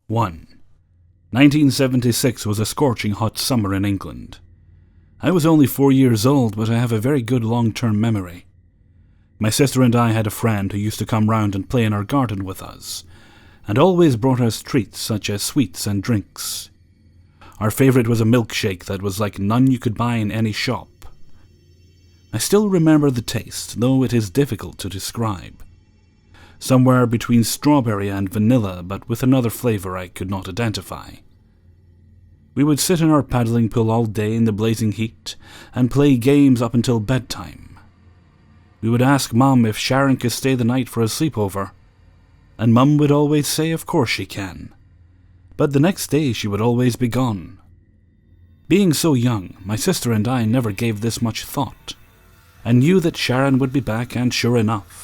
1. 1976 was a scorching hot summer in England. I was only 4 years old, but I have a very good long-term memory. My sister and I had a friend who used to come round and play in our garden with us, and always brought us treats such as sweets and drinks. Our favourite was a milkshake that was like none you could buy in any shop. I still remember the taste, though it is difficult to describe. Somewhere between strawberry and vanilla, but with another flavour I could not identify. We would sit in our paddling pool all day in the blazing heat and play games up until bedtime. We would ask Mum if Sharon could stay the night for a sleepover, and Mum would always say of course she can. But the next day she would always be gone. Being so young, my sister and I never gave this much thought, and knew that Sharon would be back, and sure enough,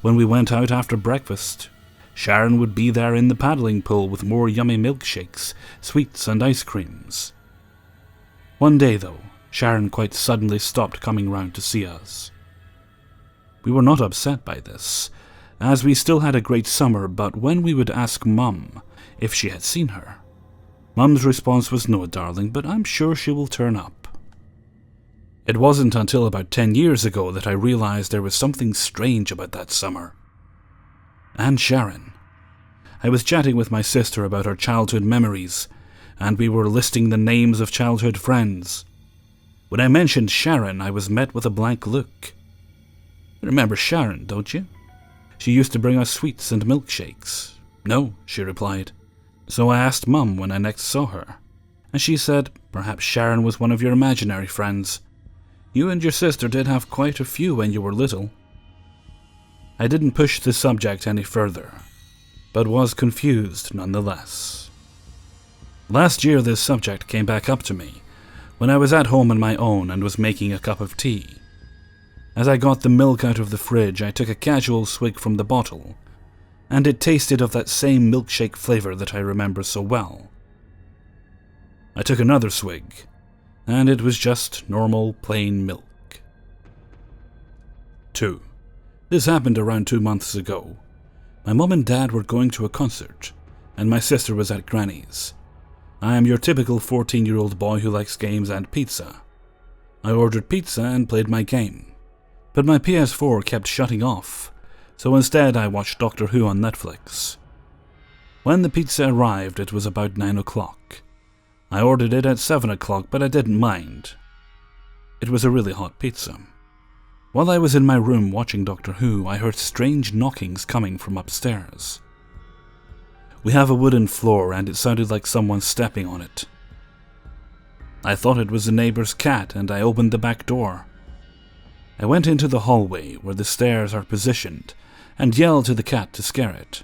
when we went out after breakfast, Sharon would be there in the paddling pool with more yummy milkshakes, sweets and ice creams. One day, though, Sharon quite suddenly stopped coming round to see us. We were not upset by this, as we still had a great summer, but when we would ask Mum if she had seen her, Mum's response was, "No, darling, but I'm sure she will turn up." It wasn't until about 10 years ago that I realized there was something strange about that summer. And Sharon. I was chatting with my sister about our childhood memories, and we were listing the names of childhood friends. When I mentioned Sharon, I was met with a blank look. "You remember Sharon, don't you? She used to bring us sweets and milkshakes." "No," she replied. So I asked Mum when I next saw her, and she said, "Perhaps Sharon was one of your imaginary friends. You and your sister did have quite a few when you were little." I didn't push the subject any further, but was confused nonetheless. Last year this subject came back up to me, when I was at home on my own and was making a cup of tea. As I got the milk out of the fridge, I took a casual swig from the bottle, and it tasted of that same milkshake flavour that I remember so well. I took another swig, and it was just normal plain milk. 2. This happened around 2 months ago. My mum and dad were going to a concert, and my sister was at Granny's. I am your typical 14-year-old boy who likes games and pizza. I ordered pizza and played my game, but my PS4 kept shutting off, so instead I watched Doctor Who on Netflix. When the pizza arrived, it was about 9 o'clock. I ordered it at 7 o'clock, but I didn't mind. It was a really hot pizza. While I was in my room watching Doctor Who, I heard strange knockings coming from upstairs. We have a wooden floor, and it sounded like someone stepping on it. I thought it was the neighbor's cat, and I opened the back door. I went into the hallway where the stairs are positioned and yelled to the cat to scare it.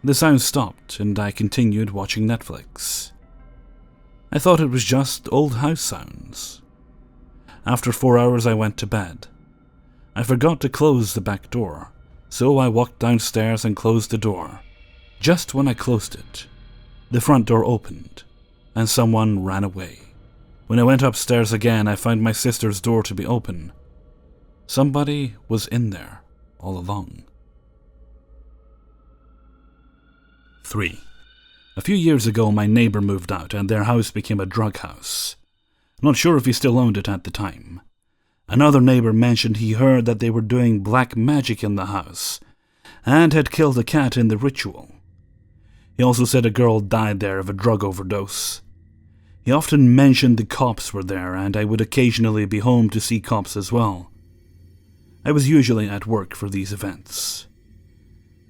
The sound stopped, and I continued watching Netflix. I thought it was just old house sounds. After 4 hours I went to bed. I forgot to close the back door, so I walked downstairs and closed the door. Just when I closed it, the front door opened, and someone ran away. When I went upstairs again, I found my sister's door to be open. Somebody was in there all along. 3. A few years ago, my neighbour moved out, and their house became a drug house. Not sure if he still owned it at the time. Another neighbour mentioned he heard that they were doing black magic in the house, and had killed a cat in the ritual. He also said a girl died there of a drug overdose. He often mentioned the cops were there, and I would occasionally be home to see cops as well. I was usually at work for these events.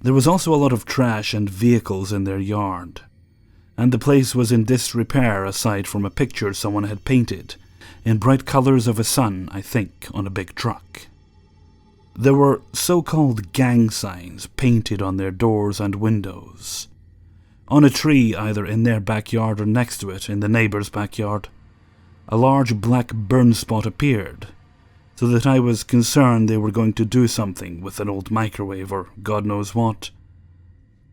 There was also a lot of trash and vehicles in their yard, and the place was in disrepair aside from a picture someone had painted in bright colours of a sun, I think, on a big truck. There were so-called gang signs painted on their doors and windows. On a tree either in their backyard or next to it in the neighbour's backyard, a large black burn spot appeared, so that I was concerned they were going to do something with an old microwave or God knows what.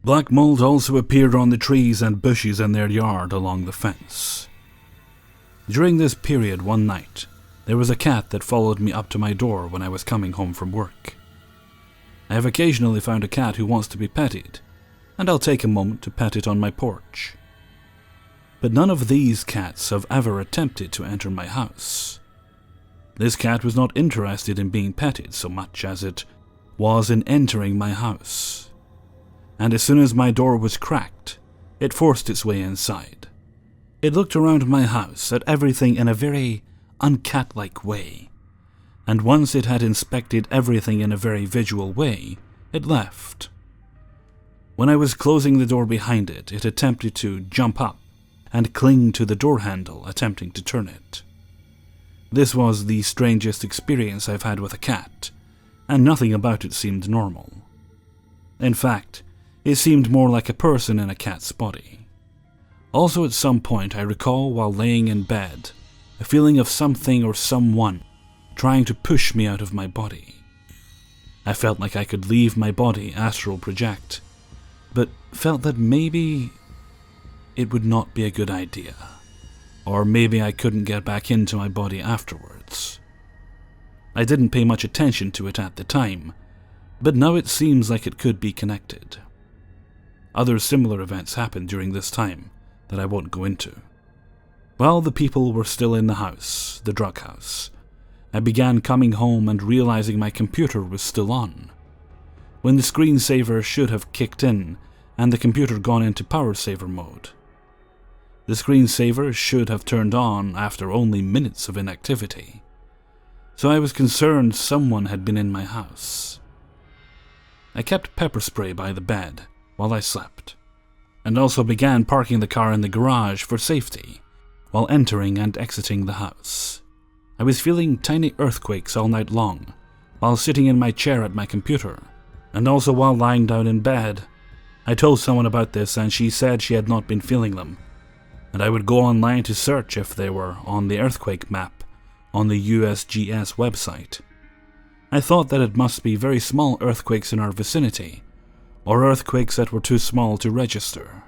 Black mold also appeared on the trees and bushes in their yard along the fence. During this period one night, there was a cat that followed me up to my door when I was coming home from work. I have occasionally found a cat who wants to be petted, and I'll take a moment to pet it on my porch. But none of these cats have ever attempted to enter my house. This cat was not interested in being petted so much as it was in entering my house. And as soon as my door was cracked, it forced its way inside. It looked around my house at everything in a very uncat-like way, and once it had inspected everything in a very visual way, it left. When I was closing the door behind it, it attempted to jump up and cling to the door handle, attempting to turn it. This was the strangest experience I've had with a cat, and nothing about it seemed normal. In fact, it seemed more like a person in a cat's body. Also, at some point, I recall while laying in bed, a feeling of something or someone trying to push me out of my body. I felt like I could leave my body, astral project, but felt that maybe it would not be a good idea, or maybe I couldn't get back into my body afterwards. I didn't pay much attention to it at the time, but now it seems like it could be connected. Other similar events happened during this time that I won't go into. While the people were still in the house, the drug house, I began coming home and realizing my computer was still on, when the screensaver should have kicked in and the computer gone into power saver mode. The screensaver should have turned on after only minutes of inactivity, so I was concerned someone had been in my house. I kept pepper spray by the bed while I slept, and also began parking the car in the garage for safety while entering and exiting the house. I was feeling tiny earthquakes all night long while sitting in my chair at my computer, and also while lying down in bed. I told someone about this and she said she had not been feeling them, and I would go online to search if they were on the earthquake map on the USGS website. I thought that it must be very small earthquakes in our vicinity, or earthquakes that were too small to register.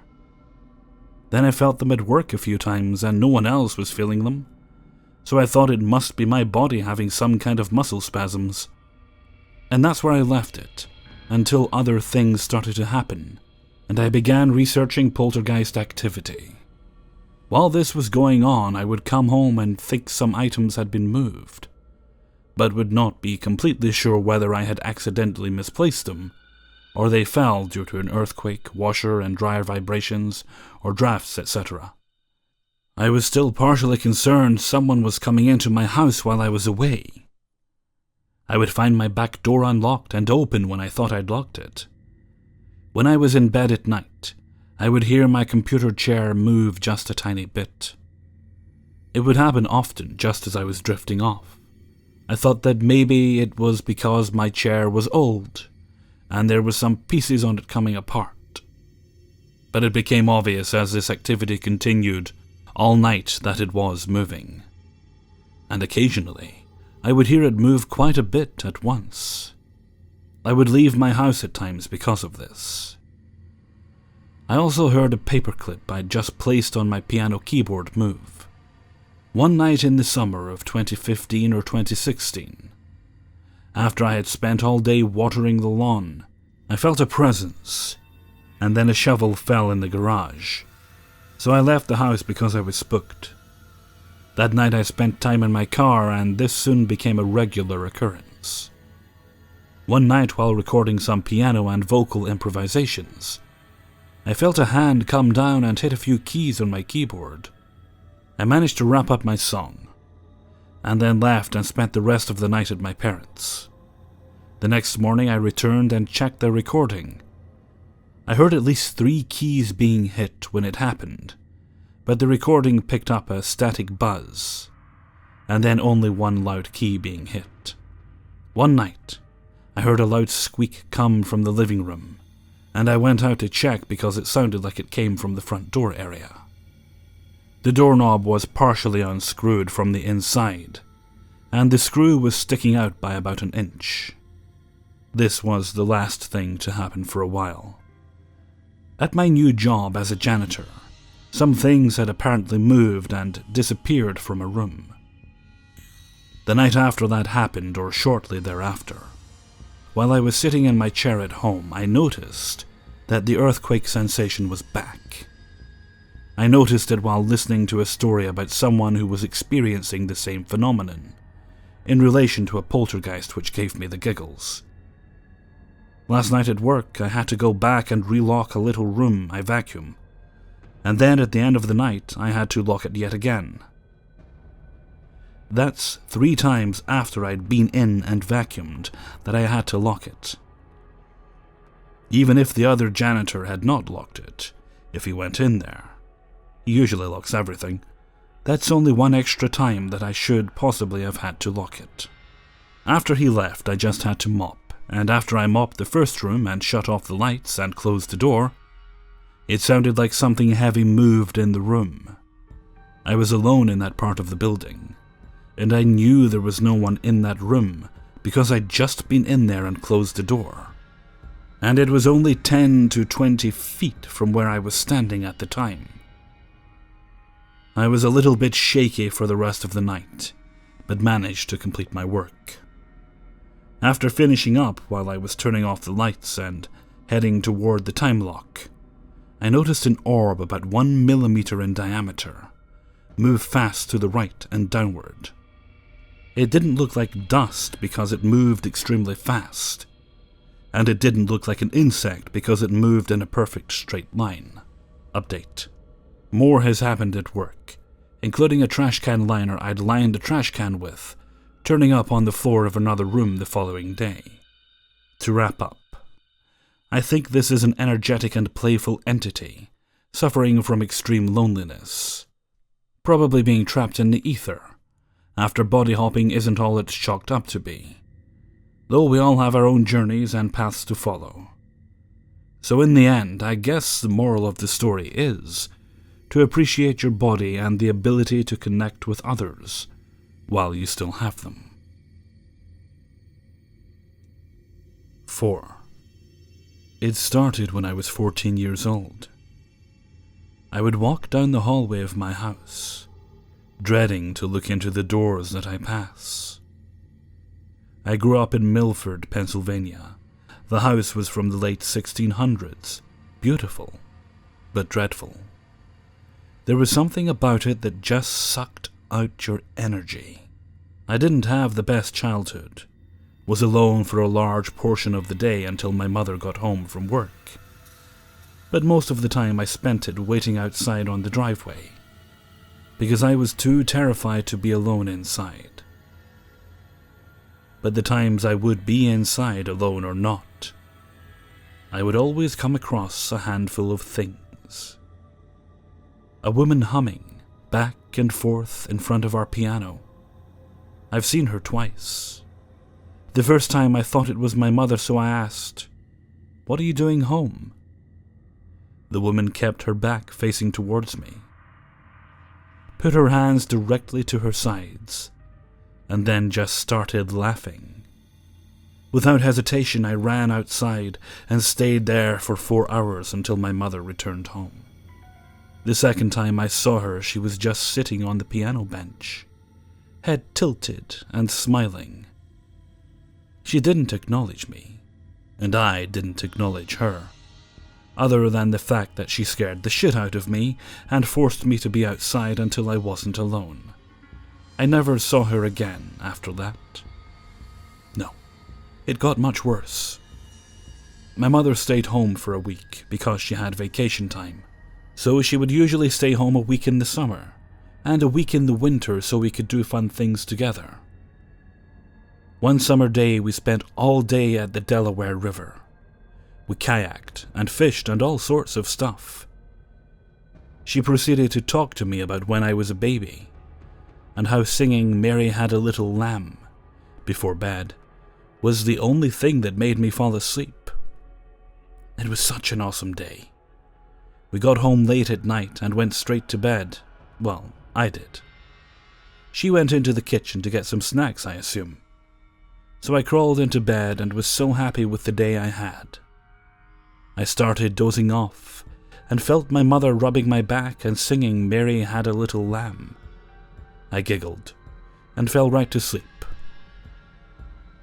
Then I felt them at work a few times and no one else was feeling them, so I thought it must be my body having some kind of muscle spasms. And that's where I left it, until other things started to happen, and I began researching poltergeist activity. While this was going on, I would come home and think some items had been moved, but would not be completely sure whether I had accidentally misplaced them, or they fell due to an earthquake, washer and dryer vibrations, or drafts, etc. I was still partially concerned someone was coming into my house while I was away. I would find my back door unlocked and open when I thought I'd locked it. When I was in bed at night, I would hear my computer chair move just a tiny bit. It would happen often just as I was drifting off. I thought that maybe it was because my chair was old, and there were some pieces on it coming apart. But it became obvious as this activity continued all night that it was moving. And occasionally, I would hear it move quite a bit at once. I would leave my house at times because of this. I also heard a paperclip I'd just placed on my piano keyboard move. One night in the summer of 2015 or 2016, after I had spent all day watering the lawn, I felt a presence, and then a shovel fell in the garage. So I left the house because I was spooked. That night I spent time in my car, and this soon became a regular occurrence. One night while recording some piano and vocal improvisations, I felt a hand come down and hit a few keys on my keyboard. I managed to wrap up my song, and then left and spent the rest of the night at my parents'. The next morning I returned and checked the recording. I heard at least 3 keys being hit when it happened, but the recording picked up a static buzz, and then only 1 loud key being hit. One night, I heard a loud squeak come from the living room, and I went out to check because it sounded like it came from the front door area. The doorknob was partially unscrewed from the inside, and the screw was sticking out by about an inch. This was the last thing to happen for a while. At my new job as a janitor, some things had apparently moved and disappeared from a room. The night after that happened, or shortly thereafter, while I was sitting in my chair at home, I noticed that the earthquake sensation was back. I noticed it while listening to a story about someone who was experiencing the same phenomenon, in relation to a poltergeist which gave me the giggles. Last night at work, I had to go back and relock a little room I vacuum, and then at the end of the night, I had to lock it yet again. That's 3 times after I'd been in and vacuumed that I had to lock it. Even if the other janitor had not locked it, if he went in there, he usually locks everything, that's only 1 extra time that I should possibly have had to lock it. After he left, I just had to mop, and after I mopped the first room and shut off the lights and closed the door, it sounded like something heavy moved in the room. I was alone in that part of the building, and I knew there was no one in that room because I'd just been in there and closed the door. And it was only 10 to 20 feet from where I was standing at the time. I was a little bit shaky for the rest of the night, but managed to complete my work. After finishing up while I was turning off the lights and heading toward the time lock, I noticed an orb about 1 millimeter in diameter move fast to the right and downward. It didn't look like dust because it moved extremely fast, and it didn't look like an insect because it moved in a perfect straight line. Update. More has happened at work, including a trash can liner I'd lined a trash can with, turning up on the floor of another room the following day. To wrap up, I think this is an energetic and playful entity, suffering from extreme loneliness, probably being trapped in the ether, after body hopping isn't all it's chalked up to be, though we all have our own journeys and paths to follow. So in the end, I guess the moral of the story is to appreciate your body and the ability to connect with others while you still have them. 4. It started when I was 14 years old. I would walk down the hallway of my house, dreading to look into the doors that I pass. I grew up in Milford, Pennsylvania. The house was from the late 1600s, beautiful, but dreadful. There was something about it that just sucked out your energy. I didn't have the best childhood, was alone for a large portion of the day until my mother got home from work. But most of the time I spent it waiting outside on the driveway, because I was too terrified to be alone inside. But the times I would be inside, alone or not, I would always come across a handful of things. A woman humming back and forth in front of our piano. I've seen her twice. The first time I thought it was my mother, so I asked, "What are you doing home?" The woman kept her back facing towards me, put her hands directly to her sides, and then just started laughing. Without hesitation, I ran outside and stayed there for 4 hours until my mother returned home. The second time I saw her, she was just sitting on the piano bench, head tilted and smiling. She didn't acknowledge me, and I didn't acknowledge her, other than the fact that she scared the shit out of me and forced me to be outside until I wasn't alone. I never saw her again after that. No, it got much worse. My mother stayed home for a week because she had vacation time, so she would usually stay home a week in the summer and a week in the winter so we could do fun things together. One summer day we spent all day at the Delaware River. We kayaked and fished and all sorts of stuff. She proceeded to talk to me about when I was a baby, and how singing "Mary Had a Little Lamb" before bed was the only thing that made me fall asleep. It was such an awesome day. We got home late at night and went straight to bed. Well, I did. She went into the kitchen to get some snacks, I assume. So I crawled into bed and was so happy with the day I had. I started dozing off and felt my mother rubbing my back and singing "Mary Had a Little Lamb." I giggled and fell right to sleep.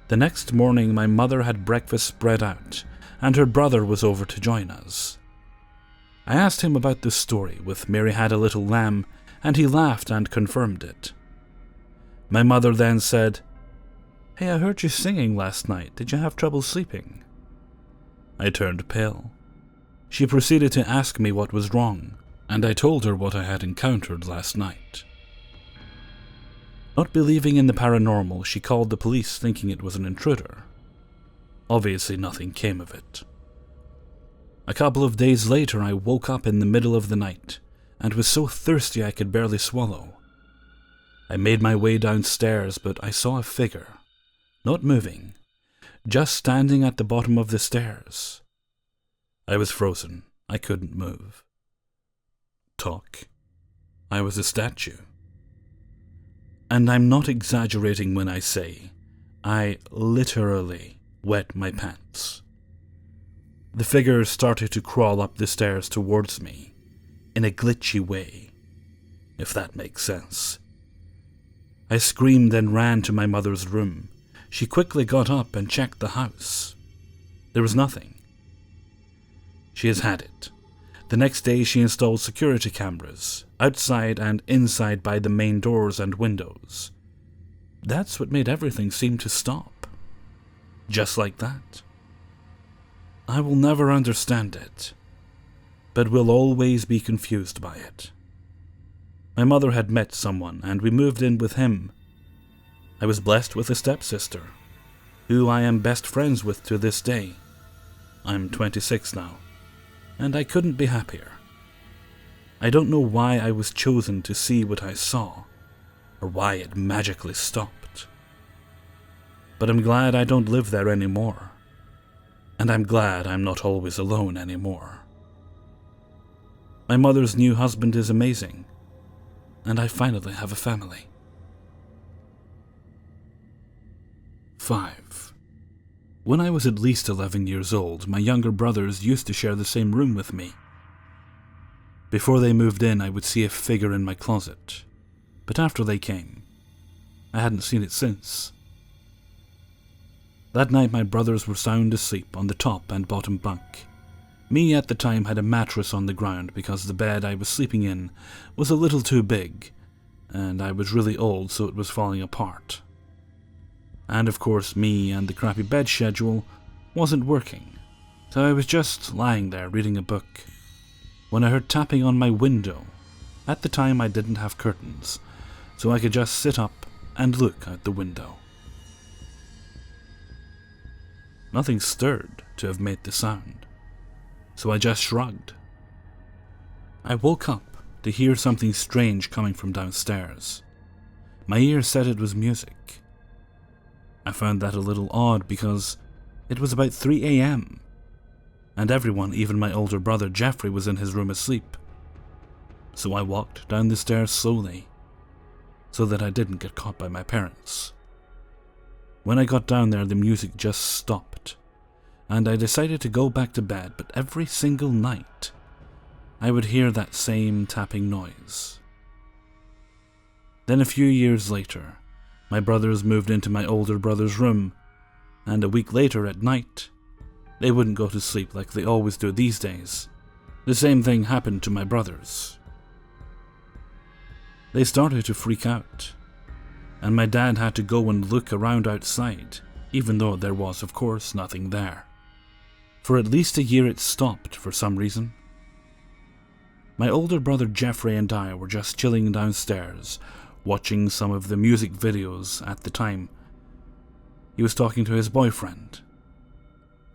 The next morning my mother had breakfast spread out and her brother was over to join us. I asked him about the story with Mary Had a Little Lamb, and he laughed and confirmed it. My mother then said, "Hey, I heard you singing last night. Did you have trouble sleeping?" I turned pale. She proceeded to ask me what was wrong, and I told her what I had encountered last night. Not believing in the paranormal, she called the police thinking it was an intruder. Obviously, nothing came of it. A couple of days later, I woke up in the middle of the night and was so thirsty I could barely swallow. I made my way downstairs, but I saw a figure, not moving, just standing at the bottom of the stairs. I was frozen. I couldn't move. Talk. I was a statue. And I'm not exaggerating when I say I literally wet my pants. The figure started to crawl up the stairs towards me in a glitchy way, if that makes sense. I screamed and ran to my mother's room. She quickly got up and checked the house. There was nothing. She has had it. The next day she installed security cameras, outside and inside by the main doors and windows. That's what made everything seem to stop. Just like that. I will never understand it, but will always be confused by it. My mother had met someone, and we moved in with him. I was blessed with a stepsister, who I am best friends with to this day. I'm 26 now, and I couldn't be happier. I don't know why I was chosen to see what I saw, or why it magically stopped. But I'm glad I don't live there anymore, and I'm glad I'm not always alone anymore. My mother's new husband is amazing, and I finally have a family. 5. When I was at least 11 years old, my younger brothers used to share the same room with me. Before they moved in, I would see a figure in my closet, but after they came, I hadn't seen it since. That night my brothers were sound asleep on the top and bottom bunk. Me at the time had a mattress on the ground because the bed I was sleeping in was a little too big, and I was really old, so it was falling apart. And of course me and the crappy bed schedule wasn't working, so I was just lying there reading a book when I heard tapping on my window. At the time I didn't have curtains, so I could just sit up and look out the window. Nothing stirred to have made the sound, so I just shrugged. I woke up to hear something strange coming from downstairs. My ears said it was music. I found that a little odd because it was about 3 a.m. and everyone, even my older brother Jeffrey, was in his room asleep. So I walked down the stairs slowly, so that I didn't get caught by my parents. When I got down there, the music just stopped, and I decided to go back to bed, but every single night, I would hear that same tapping noise. Then a few years later, my brothers moved into my older brother's room, and a week later at night, they wouldn't go to sleep like they always do these days. The same thing happened to my brothers. They started to freak out, and my dad had to go and look around outside, even though there was, of course, nothing there. For at least a year it stopped for some reason. My older brother Jeffrey and I were just chilling downstairs, watching some of the music videos at the time. He was talking to his boyfriend.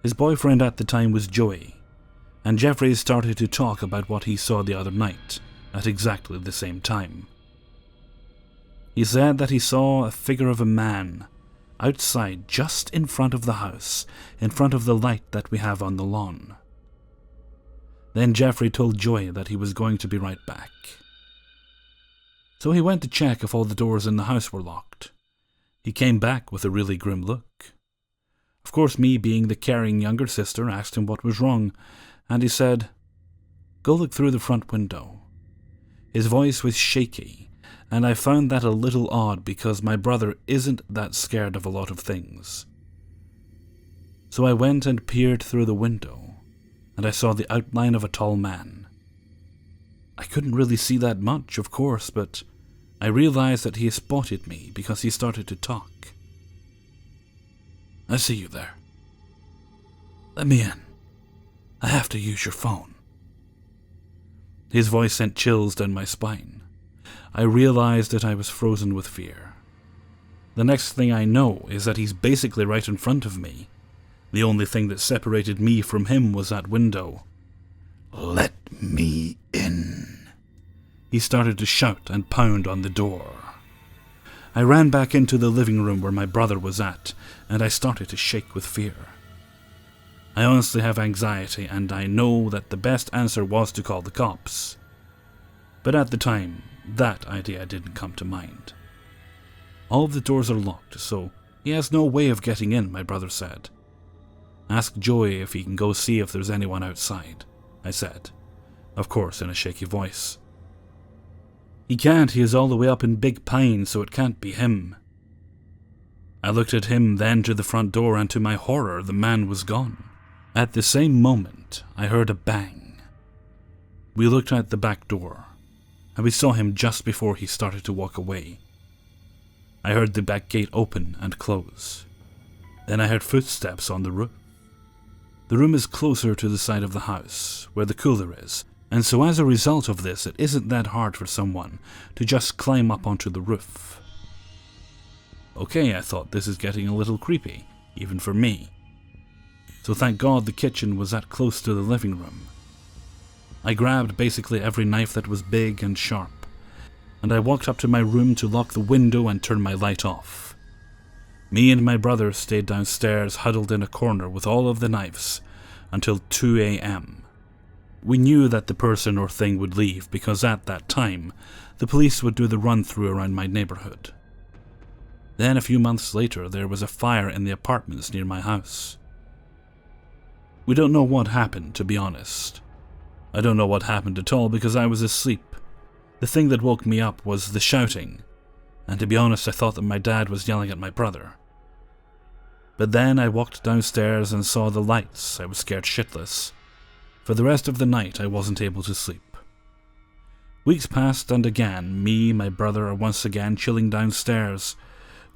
His boyfriend at the time was Joey, and Jeffrey started to talk about what he saw the other night at exactly the same time. He said that he saw a figure of a man outside just in front of the house, in front of the light that we have on the lawn. Then Jeffrey told Joey that he was going to be right back. So he went to check if all the doors in the house were locked. He came back with a really grim look. Of course, me, being the caring younger sister, asked him what was wrong, and he said, "Go look through the front window." His voice was shaky, and I found that a little odd because my brother isn't that scared of a lot of things. So I went and peered through the window, and I saw the outline of a tall man. I couldn't really see that much, of course, but I realized that he spotted me because he started to talk. "I see you there. Let me in. I have to use your phone." His voice sent chills down my spine. I realized that I was frozen with fear. The next thing I know is that he's basically right in front of me. The only thing that separated me from him was that window. "Let me in." He started to shout and pound on the door. I ran back into the living room where my brother was at, and I started to shake with fear. I honestly have anxiety, and I know that the best answer was to call the cops. But at the time, that idea didn't come to mind. "All of the doors are locked, so he has no way of getting in," my brother said. "Ask Joey if he can go see if there's anyone outside," I said, of course in a shaky voice. "He can't, he is all the way up in Big Pine, so it can't be him." I looked at him, then to the front door, and to my horror, the man was gone. At the same moment, I heard a bang. We looked at the back door, and we saw him just before he started to walk away. I heard the back gate open and close. Then I heard footsteps on the roof. The room is closer to the side of the house, where the cooler is, and so as a result of this, it isn't that hard for someone to just climb up onto the roof. Okay, I thought, this is getting a little creepy, even for me. So thank God the kitchen was that close to the living room. I grabbed basically every knife that was big and sharp, and I walked up to my room to lock the window and turn my light off. Me and my brother stayed downstairs huddled in a corner with all of the knives until 2 a.m. We knew that the person or thing would leave because at that time, the police would do the run-through around my neighborhood. Then a few months later, there was a fire in the apartments near my house. We don't know what happened, to be honest. I don't know what happened at all because I was asleep. The thing that woke me up was the shouting, and to be honest, I thought that my dad was yelling at my brother. But then I walked downstairs and saw the lights. I was scared shitless. For the rest of the night, I wasn't able to sleep. Weeks passed, and again, me, my brother are once again chilling downstairs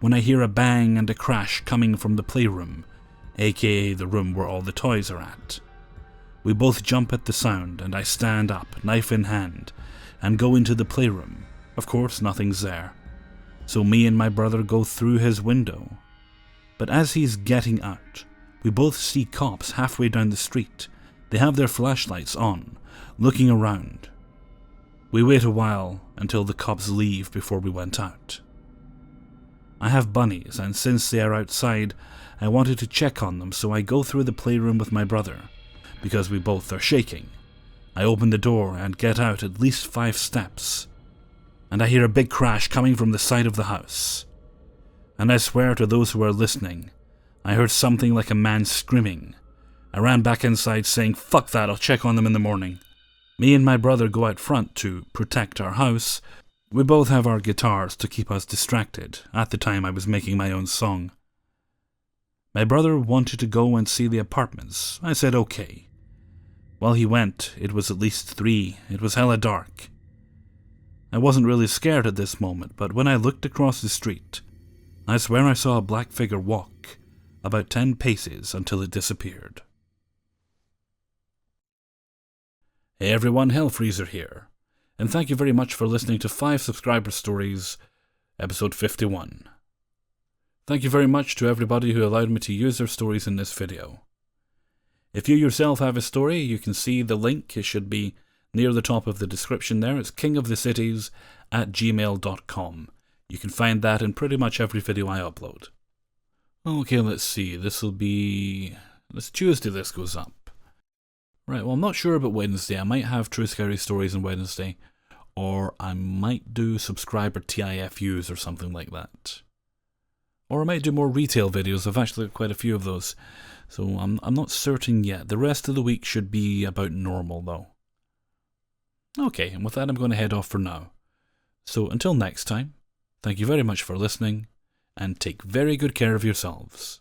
when I hear a bang and a crash coming from the playroom, aka the room where all the toys are at. We both jump at the sound, and I stand up, knife in hand, and go into the playroom. Of course, nothing's there. So me and my brother go through his window. But as he's getting out, we both see cops halfway down the street. They have their flashlights on, looking around. We wait a while until the cops leave before we went out. I have bunnies, and since they are outside, I wanted to check on them, so I go through the playroom with my brother, because we both are shaking. I open the door and get out at least 5 steps, and I hear a big crash coming from the side of the house. And I swear to those who are listening, I heard something like a man screaming. I ran back inside saying, "Fuck that, I'll check on them in the morning." Me and my brother go out front to protect our house. We both have our guitars to keep us distracted. At the time I was making my own song. My brother wanted to go and see the apartments. I said okay. While he went, it was at least 3. It was hella dark. I wasn't really scared at this moment, but when I looked across the street, I swear I saw a black figure walk about 10 paces until it disappeared. Hey everyone, Hellfreezer here, and thank you very much for listening to 5 Subscriber Stories, episode 51. Thank you very much to everybody who allowed me to use their stories in this video. If you yourself have a story, you can see the link. It should be near the top of the description there. It's kingofthecities@gmail.com. You can find that in pretty much every video I upload. Okay, let's see. This Tuesday this goes up. Right, well, I'm not sure about Wednesday. I might have True Scary Stories on Wednesday, or I might do subscriber TIFUs or something like that. Or I might do more retail videos. I've actually got quite a few of those, so I'm not certain yet. The rest of the week should be about normal, though. Okay, and with that, I'm going to head off for now. So until next time, thank you very much for listening, and take very good care of yourselves.